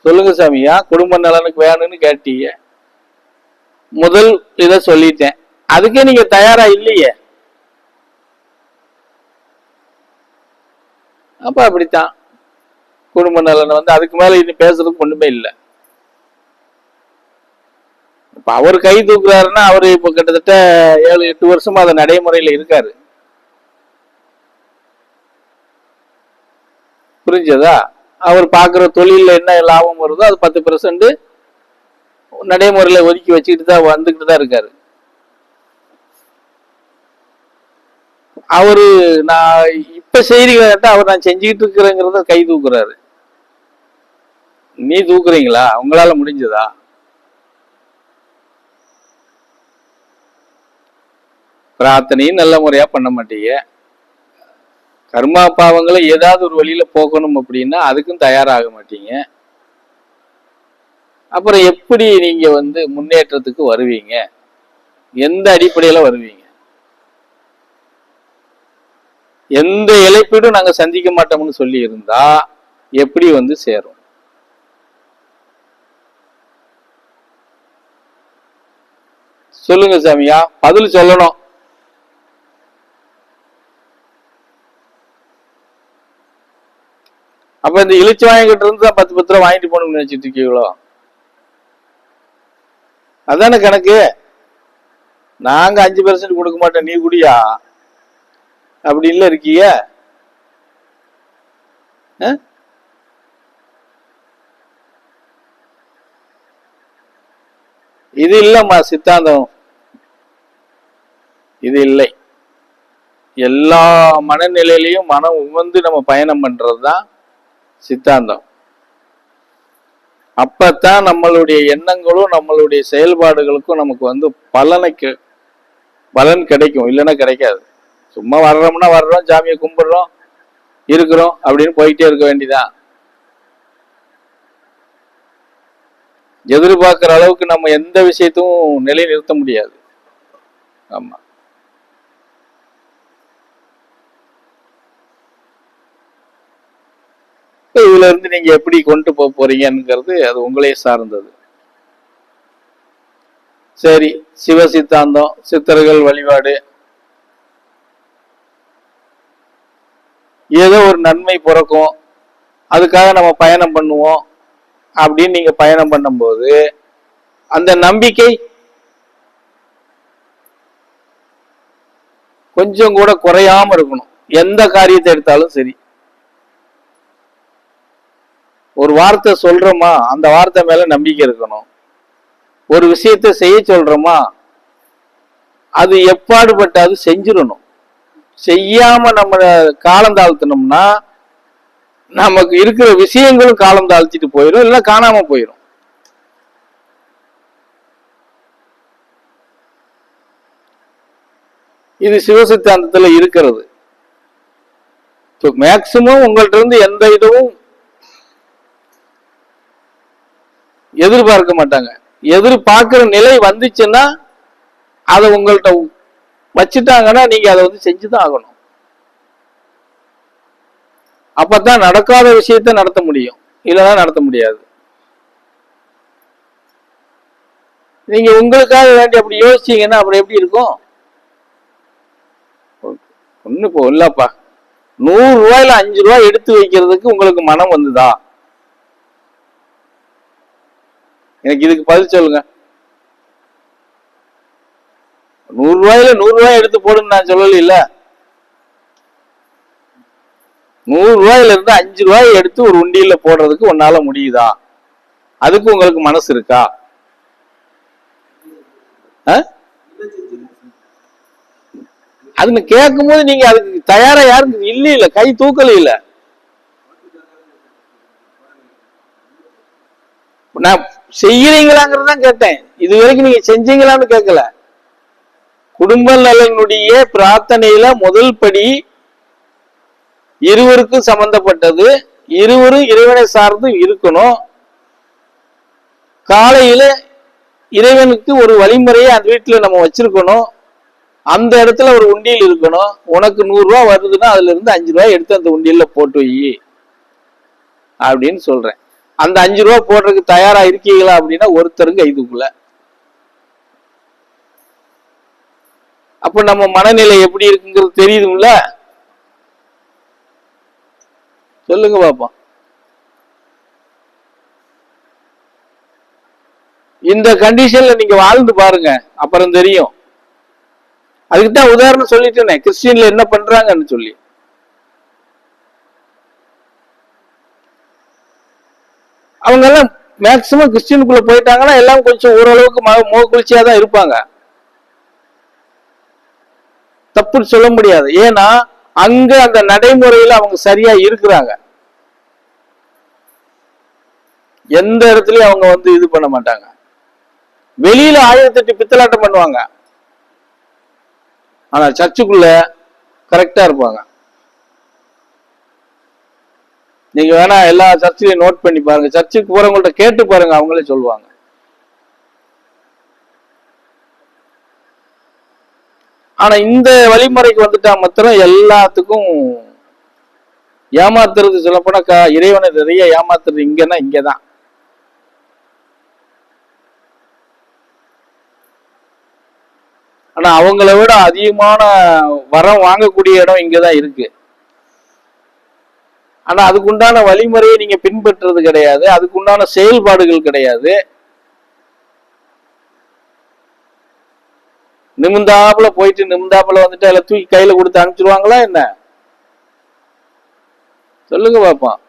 சொல்லுங்க சாமியா, குடும்ப நலனுக்கு வேணும்னு கேட்டீங்க. முதல் இத சொல்லிட்டேன். அதுக்கே நீங்க தயாரா இல்லையே. அப்ப அப்படித்தான் குடும்ப நலன் அதுக்கு மேல இனி பேசுறதுக்கு ஒண்ணுமே இல்லை. இப்ப அவர் கை தூக்குறாருன்னா அவரு இப்ப கிட்டத்தட்ட 7-8 வருஷமா அதை நடைமுறையில இருக்காரு. புரிஞ்சதா? அவர் பாக்குற தொழில என்ன லாபம் வருதோ அது 10% நடைமுறையில ஒதுக்கி வச்சுக்கிட்டு தான் வந்துகிட்டு தான் இருக்காரு. அவரு நான் இப்ப செய்திகளை கேட்டா அவர் நான் செஞ்சுக்கிட்டு இருக்கிறேங்கிறத கை தூக்குறாரு. நீ தூக்குறீங்களா? உங்களால முடிஞ்சதா? பிரார்த்தனையும் நல்ல முறையா பண்ண மாட்டீங்க. கர்மா பாவங்களை ஏதாவது ஒரு வழியில போக்கணும் அப்படின்னா அதுக்கும் தயாராக மாட்டீங்க. அப்புறம் எப்படி நீங்க முன்னேற்றத்துக்கு வருவீங்க? எந்த அடிப்படையில வருவீங்க? எந்த இழப்பீடும் நாங்க சந்திக்க மாட்டோம்னு சொல்லி இருந்தா எப்படி சேரும்? சொல்லுங்க சாமியா, பதில் சொல்லணும். அப்ப இந்த இழிச்சு வாங்கிட்டு இருந்து தான் 10 ரூபா வாங்கிட்டு போகணும்னு நினைச்சிட்டு இருக்கீங்களோ? அதானே கணக்கு. நாங்க 5% கொடுக்க மாட்டோம், நீ குடியா அப்படி இல்ல இருக்கீங்க. இது இல்லம்மா சித்தாந்தம், இது இல்லை. எல்லா மனநிலையிலையும் மனம் நம்ம பயணம் பண்றதுதான் சித்தாந்தம். அப்பத்தான் நம்மளுடைய எண்ணங்களும் நம்மளுடைய செயல்பாடுகளுக்கும் நமக்கு பலன் கிடைக்கும். இல்லைன்னா கிடைக்காது. சும்மா வர்றோம்னா வர்றோம், சாமியை கும்பிடுறோம், இருக்கிறோம் அப்படின்னு போயிட்டே இருக்க வேண்டியதான். எதிர்பார்க்கிற அளவுக்கு நம்ம எந்த விஷயத்தையும் நிலை நிறுத்த முடியாது. ஆமா. இதுல இருந்து நீங்க எப்படி கொண்டு போக போறீங்கிறது அது உங்களே சார்ந்தது. சரி, சிவ சித்தாந்தம், சித்தர்கள் வழிபாடு, ஏதோ ஒரு நன்மை பிறக்கும், அதுக்காக நம்ம பயணம் பண்ணுவோம் அப்படின்னு நீங்க பயணம் பண்ணும்போது அந்த நம்பிக்கை கொஞ்சம் கூட குறையாம இருக்கணும். எந்த காரியத்தை எடுத்தாலும் சரி, ஒரு வார்த்தை சொல்றோமா அந்த வார்த்தை மேல நம்பிக்கை இருக்கணும். ஒரு விஷயத்தை செய்ய சொல்றோமா அது எப்பாடுபட்டாது செஞ்சிடணும். செய்யாம நம்ம காலம் தாழ்த்தினோம்னா நமக்கு இருக்கிற விஷயங்களும் காலம் தாழ்த்திட்டு போயிடும், இல்ல காணாம போயிடும். இது சிவசித்தாந்தத்துல இருக்கிறது. மேக்சிமம் உங்கள்ட்ட இருந்து எந்த இதுவும் எதிர்பார்க்க மாட்டாங்க. எதிர்பார்க்கிற நிலை வந்துச்சுன்னா அதை உங்கள்கிட்ட வச்சுட்டாங்கன்னா நீங்க அதை செஞ்சுதான் ஆகணும். அப்பதான் நடக்காத விஷயத்த நடத்த முடியும், இல்லைன்னா நடத்த முடியாது. நீங்க உங்களுக்காக வேண்டி அப்படி யோசிச்சீங்கன்னா அப்புறம் எப்படி இருக்கும்? ஒண்ணு போ இல்லப்பா, 100 ரூபாயில 5 ரூபாய் எடுத்து வைக்கிறதுக்கு உங்களுக்கு மனம் வந்துதா? எனக்கு இதுக்கு பதில் சொல்லுங்க. 100 ரூபாயில 100 ரூபாய் எடுத்து போடுன்னு நான் சொல்லல. 100 ரூபாயில இருந்து 5 ரூபாய் எடுத்து ஒரு உண்டியல்ல போடுறதுக்கு உன்னால முடியுதா? அதுக்கு உங்களுக்கு மனசு இருக்கா? அதுன்னு கேட்கும் போது நீங்க அதுக்கு தயாரா யாருக்கு இல்ல, கை தூக்கல இல்ல. நான் செய்யறீங்களாங்கிறதான் கேட்டேன். இது வரைக்கும் நீங்க செஞ்சீங்களான்னு கேட்கல. குடும்ப நலனுடைய பிரார்த்தனையில முதல் படி இருவருக்கும் சம்பந்தப்பட்டது. இருவரும் இறைவனை சார்ந்து இருக்கணும். காலையில இறைவனுக்கு ஒரு வழிமுறையை அந்த வீட்டுல நம்ம வச்சிருக்கணும். அந்த இடத்துல ஒரு உண்டியல் இருக்கணும். உனக்கு 100 ரூபாய் வருதுன்னா அதுல இருந்து 5 ரூபாய் எடுத்து அந்த உண்டியல்ல போட்டு வை அப்படின்னு சொல்றேன். அந்த 5 ரூபா போடுறதுக்கு தயாரா இருக்கீங்களா அப்படின்னா ஒருத்தருங்க இதுக்குள்ள. அப்ப நம்ம மனநிலை எப்படி இருக்குங்கிறது தெரியுதுங்கள? சொல்லுங்க பாப்போம். இந்த கண்டிஷன்ல நீங்க வாழ்ந்து பாருங்க, அப்புறம் தெரியும். அதுக்குதான் உதாரணம் சொல்லிட்டேனே, கிறிஸ்டியன்ல என்ன பண்றாங்கன்னு சொல்லி. அவங்க எல்லாம் மேக்சிமம் கிறிஸ்டியனுக்குள்ள போயிட்டாங்கன்னா எல்லாம் கொஞ்சம் ஓரளவுக்கு முகக்குளிர்ச்சியா தான் இருப்பாங்க. தப்புன்னு சொல்ல முடியாது. ஏன்னா அங்க அந்த நடைமுறையில அவங்க சரியா இருக்கிறாங்க. எந்த இடத்துலயும் அவங்க வந்து இது பண்ண மாட்டாங்க. வெளியில 1008 பித்தலாட்டம் பண்ணுவாங்க, ஆனா சர்ச்சுக்குள்ள கரெக்டா இருப்பாங்க. நீங்க வேணா எல்லா சர்ச்சிலையும் நோட் பண்ணி பாருங்க, சர்ச்சுக்கு போறவங்கள்ட்ட கேட்டு பாருங்க, அவங்களே சொல்லுவாங்க. ஆனா இந்த வழிமுறைக்கு வந்துட்டா மாத்திரம் எல்லாத்துக்கும் ஏமாத்துறது, சொல்லப்போனா இறைவனை நிறைய ஏமாத்துறது இங்கன்னா இங்கதான். ஆனா அவங்கள விட அதிகமான வரம் வாங்கக்கூடிய இடம் இங்கதான் இருக்கு. ஆனா அதுக்குண்டான வழிமுறையை நீங்க பின்பற்றுறது கிடையாது, அதுக்குண்டான செயல்பாடுகள் கிடையாது. நிமிந்தாப்புல போயிட்டு நிமிந்தாப்புல வந்துட்டு அதில் தூக்கி கையில கொடுத்து அனுப்பிச்சிருவாங்களா என்ன? சொல்லுங்க பாப்போம்.